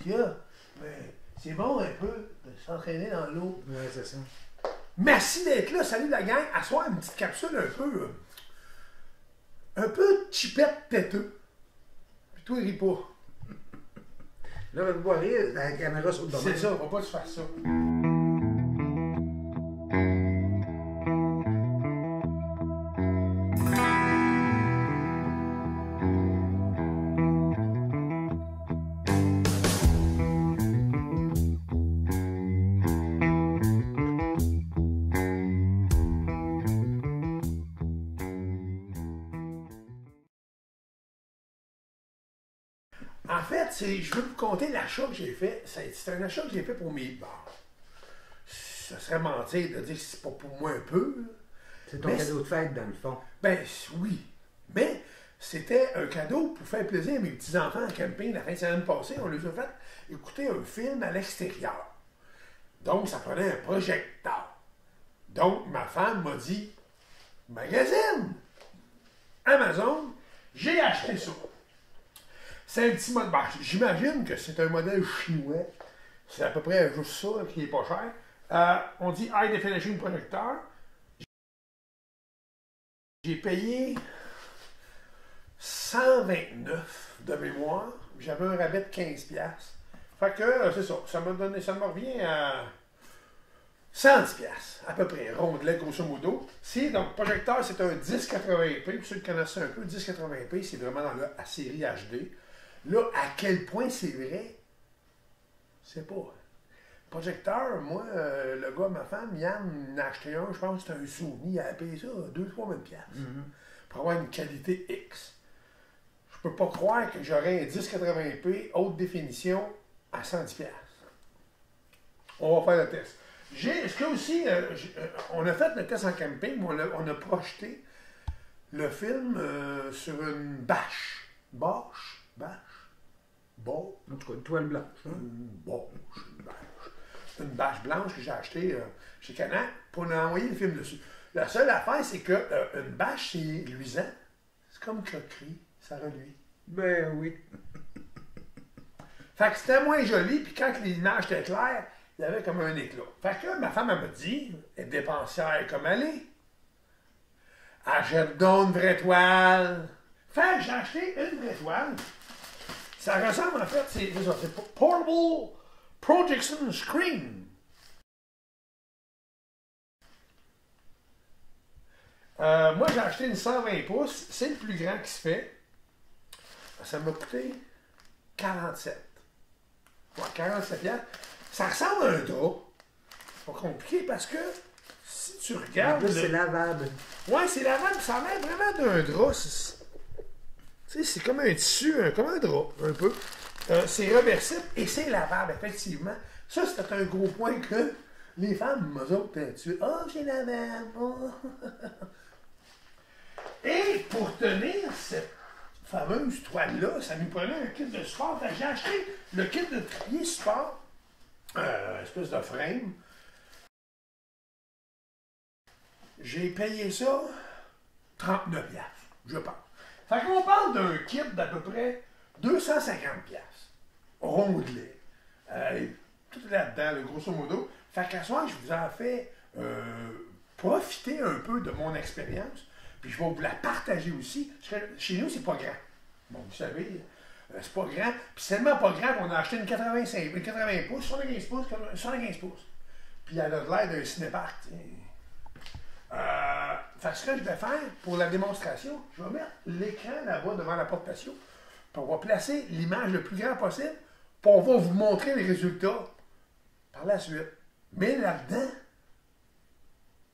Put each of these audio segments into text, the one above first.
qu'il y a. Mais c'est bon un peu de s'entraîner dans l'eau. Oui, c'est ça. Merci d'être là. Salut la gang. À soir, une petite capsule un peu chipette têteux. Puis toi, ris pas. Là, vous voir rire, la caméra saute de C'est même. ça, on va pas te faire ça. En fait, je veux vous conter l'achat que j'ai fait. C'est un achat que j'ai fait pour mes bars. Ça serait mentir de dire que c'est pas pour moi un peu. Là. C'est ton Mais cadeau de fête, dans le fond. Ben oui. Mais c'était un cadeau pour faire plaisir à mes petits-enfants en camping la fin de semaine passée. On les a fait écouter un film à l'extérieur. Donc, ça prenait un projecteur. Donc, ma femme m'a dit, magazine, Amazon, j'ai acheté ça. C'est un petit modèle. Ben, j'imagine que c'est un modèle chinois. C'est à peu près juste ça qui est pas cher. On dit High Definition Projector. J'ai payé 129 de mémoire. J'avais un rabais de 15$. Fait que c'est ça. Ça me revient à 110$, à peu près, rondelet, grosso modo. Donc, projecteur, c'est un 1080p. Pour ceux qui connaissent un peu, 1080p, c'est vraiment dans la série HD. Là, à quel point c'est vrai, c'est pas. Projecteur, moi, le gars, ma femme, Yann, en a acheté un, je pense que c'était un Sony, il a payé ça 2-3 000$. Pour avoir une qualité X. Je peux pas croire que j'aurais un 1080p haute définition à 110$. On va faire le test. Est-ce que aussi, on a fait le test en camping, mais on a projeté le film sur une bâche. Bâche? Bon. En tout cas, une toile blanche. Hein? Une bâche blanche que j'ai achetée chez Canac pour envoyer le film dessus. La seule affaire, c'est que une bâche, c'est luisant. C'est comme croquerie. Ça reluit. Ben oui. Fait que c'était moins joli, puis quand l'image était claire, il y avait comme un éclat. Fait que ma femme, elle m'a dit, elle est dépensière comme elle est. Achète donc une vraie toile. Fait que j'ai acheté une vraie toile. Ça ressemble en fait, c'est Portable Projection Screen. Moi, j'ai acheté une 120 pouces. C'est le plus grand qui se fait. Ça m'a coûté 47. Ouais, 47$. Ça ressemble à un drap. C'est pas compliqué parce que si tu regardes. En plus, c'est lavable. Ouais, c'est lavable. Ça a l'air vraiment d'un drap. Tu sais, c'est comme un tissu, comme un drap, un peu. C'est réversible et c'est lavable, effectivement. Ça, c'était un gros point que les femmes, eux autres, tu oh, c'est lavable. Oh. Et pour tenir cette fameuse toile-là, ça nous prenait un kit de support. J'ai acheté le kit de trier support, espèce de frame. J'ai payé ça 39$, je pense. Fait qu'on parle d'un kit d'à peu près 250$. Rondelet. Tout là-dedans, grosso modo. Fait qu'à ce soir, je vous en fais profiter un peu de mon expérience. Puis je vais vous la partager aussi. Chez nous, c'est pas grand. Bon, vous savez, c'est pas grand. Puis c'est tellement pas grand qu'on a acheté une 80 pouces, 75 pouces, 75 pouces. Puis elle a l'air d'un cinépark. Fait que ce que je vais faire pour la démonstration, je vais mettre l'écran là-bas devant la porte patio. Puis on va placer l'image le plus grand possible. Puis on va vous montrer les résultats par la suite. Mais là-dedans,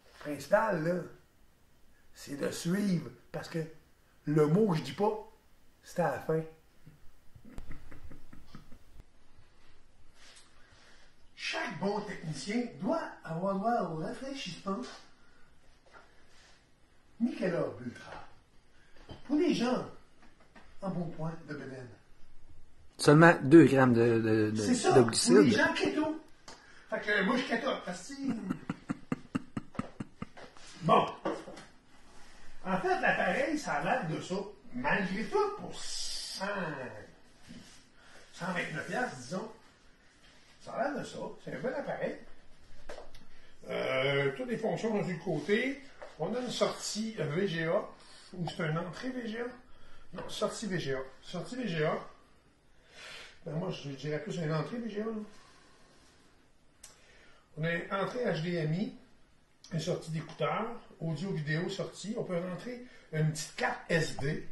le principal, là, c'est de suivre. Parce que le mot que je dis pas, c'est à la fin. Chaque bon technicien doit avoir droit au rafraîchissement Michelob Ultra. Pour les gens en bon point de bedaine. Seulement 2 grammes de C'est ça, de pour glucides. les gens keto. Fait que moi, je keto. Parce que... Bon. En fait, l'appareil, ça a l'air de ça. Malgré tout, pour 129$, disons, Ça a l'air de ça. C'est un bon appareil. Toutes les fonctions sont du côté. On a une sortie VGA. Ou c'est une entrée VGA? Non, sortie VGA. Sortie VGA. Ben moi, je dirais plus une entrée VGA. Là. On a une entrée HDMI, une sortie d'écouteurs, audio-vidéo sortie. On peut rentrer une petite carte SD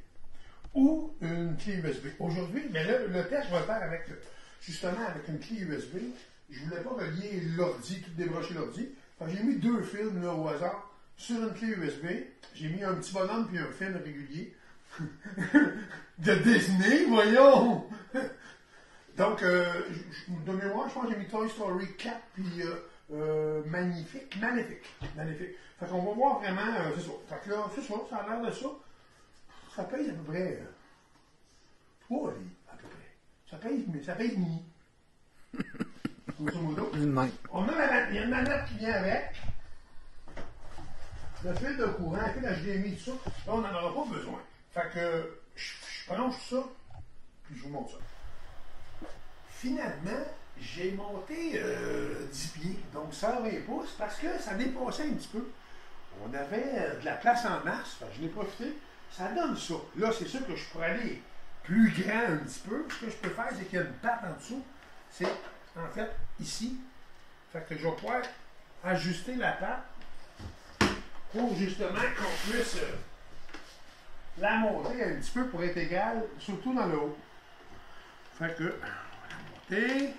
ou une clé USB. Aujourd'hui, ben là, le test, je vais le faire avec, justement avec une clé USB. Je ne voulais pas relier l'ordi, tout débrancher l'ordi. J'ai mis 2 films là, au hasard sur une clé USB. J'ai mis un petit bonhomme puis un film régulier. De Disney, voyons! Donc, de mémoire, je pense que j'ai mis Toy Story 4 puis Magnifique. Fait qu'on va voir vraiment, c'est ça. Fait que là, c'est ça, ça a l'air de ça. Ça paye à peu près 3 livres, à peu près. Ça paye demi. Grosso modo. On a il y a une manette qui vient avec. Le fil de courant, le fil HDMI, tout ça. Là, on n'en aura pas besoin. Fait que je branche ça, puis je vous montre ça. Finalement, j'ai monté 10 pieds, donc 120 pouces, parce que ça dépassait un petit peu. On avait de la place en masse, fait que je l'ai profité. Ça donne ça. Là, c'est sûr que je pourrais aller plus grand un petit peu. Ce que je peux faire, c'est qu'il y a une patte en dessous. C'est, en fait, ici. Fait que je vais pouvoir ajuster la patte pour justement qu'on puisse la monter un petit peu pour être égal, surtout dans le haut. Fait que, on va la monter.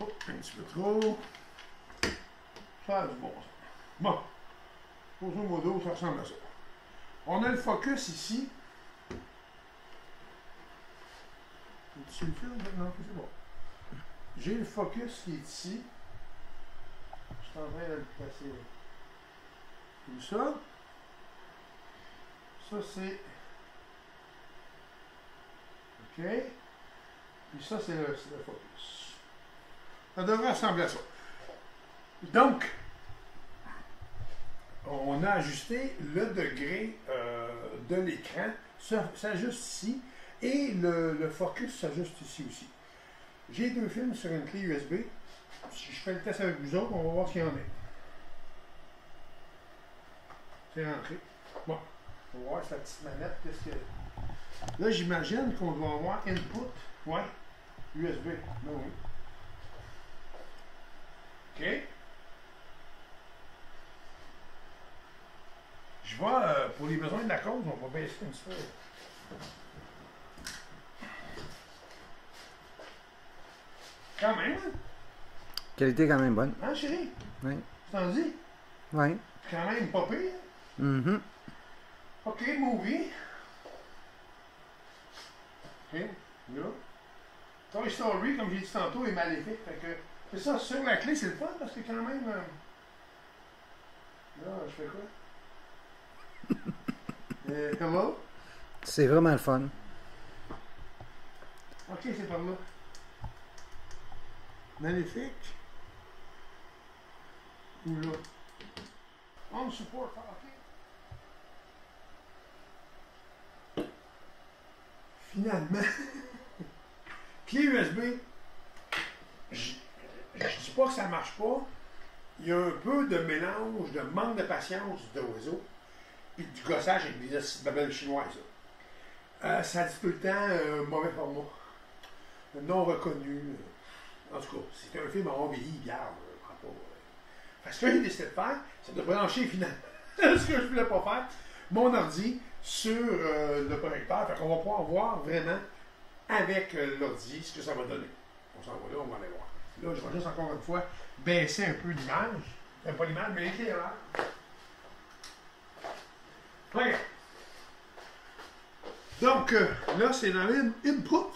Oh, un petit peu trop. Ça a du bon sens. Bon. Grosso modo, ça ressemble à ça. On a le focus ici. Tu le fais? Non, c'est bon. J'ai le focus qui est ici. Je suis en train de le placer comme ça. Ça, c'est... OK. Puis ça, c'est le focus. Ça devrait ressembler à ça. Donc, on a ajusté le degré de l'écran. Ça s'ajuste ici. Et le focus s'ajuste ici aussi. J'ai 2 films sur une clé USB. Si je fais le test avec vous autres, on va voir ce qu'il y en a. C'est rentré. Bon, on va voir sa petite manette. Qu'est-ce que... Là, j'imagine qu'on doit avoir input. Ouais. USB. Ben oui. OK. Je vais, pour les besoins de la cause, on va baisser un petit peu. Quand même, hein? Qualité quand même bonne. Hein, chérie? Oui. Tu t'en dis? Oui. Quand même pas pire. Mm-hmm. OK, movie. OK, là. Toy Story, comme j'ai dit tantôt, est maléfique. Fait que, c'est ça, sur la clé, c'est le fun, parce que quand même... Là, je fais quoi? Hello? C'est vraiment le fun. OK, c'est par là. Maléfique. Ou là. On support, OK. Finalement, clé USB, je dis pas que ça marche pas. Il y a un peu de mélange, de manque de patience d'oiseau, puis du gossage avec des babelles chinoises. Ça dit tout le temps mauvais format, non reconnu. En tout cas, c'est un film en vieilli, garde. Parce que ce que j'ai décidé de faire, c'est de brancher finalement ce que je ne voulais pas faire, mon ordi sur le projecteur. Fait qu'on va pouvoir voir vraiment avec l'ordi ce que ça va donner. On s'en va là, on va aller voir. Là, je vais juste encore une fois baisser un peu l'image. Pas l'image, mais l'éclairage. Regarde. Donc, là, c'est dans l'input.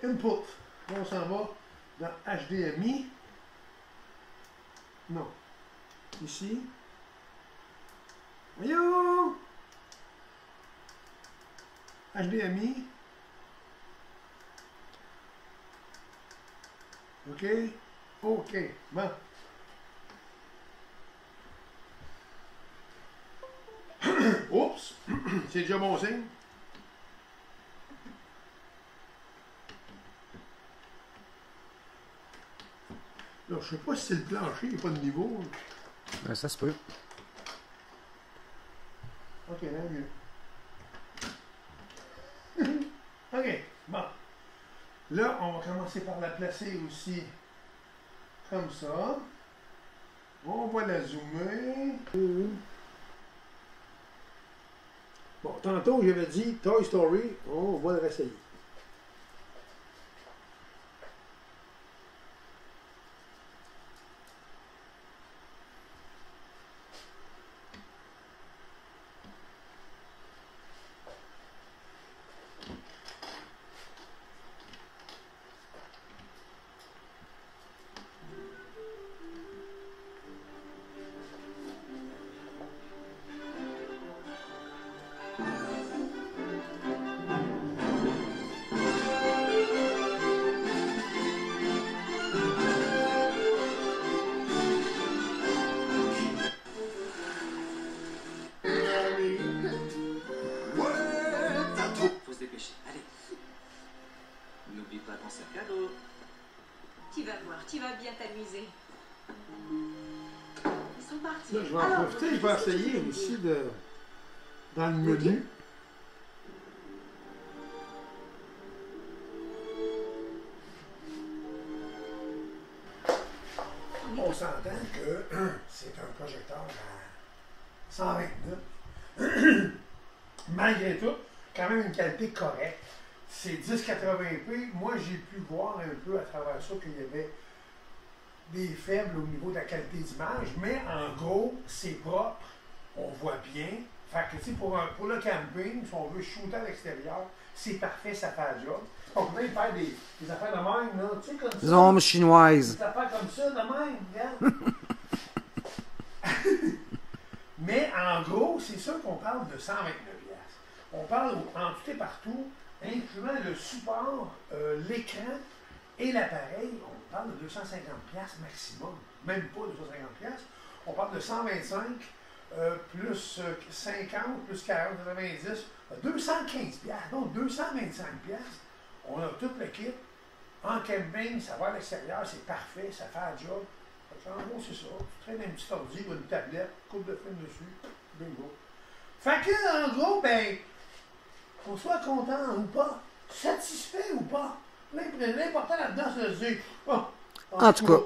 Input. Là, on s'en va dans HDMI. Non. Ici. Voyons! HDMI. OK? OK. Bon. Oups! C'est déjà bon signe. Là, je sais pas si c'est le plancher, il n'y a pas de niveau. Ben, ça se peut. Ok, là, mieux. Ok, bon. Là, on va commencer par la placer aussi comme ça. On va la zoomer. Bon, tantôt, j'avais dit Toy Story, on va le réessayer. Faut se dépêcher. Allez. N'oublie pas ton sac à dos. Tu vas voir, tu vas bien t'amuser. Ils sont partis. Là, je vais en profiter, je vais essayer aussi de, dans le menu. On s'entend que c'est un projecteur à 129. Malgré tout, quand même une qualité correcte. C'est 1080p. Moi, j'ai pu voir un peu à travers ça qu'il y avait des faibles au niveau de la qualité d'image, mais en gros, c'est propre, on voit bien. Fait que, tu sais, pour le camping, si on veut shooter à l'extérieur, c'est parfait, ça fait la job. On peut même faire des affaires de même, là, tu sais, comme ça. Des ombres chinoises. Des affaires comme ça, de même, regarde. Mais en gros, c'est sûr qu'on parle de 129$. On parle en tout et partout, incluant le support, l'écran et l'appareil, on parle de 250$ maximum, même pas 250$. On parle de 125, plus 50, plus 40, 90, 215$, donc 225$. On a tout le kit. En camping, ça va à l'extérieur, c'est parfait, ça fait la job. En gros, c'est ça. Tu traînes un petit ordi ou une tablette, coupe de film dessus, bingo. Fait que, en gros, ben, qu'on soit content ou pas, satisfait ou pas, l'important là-dedans, c'est de se dire, oh, En tout cas.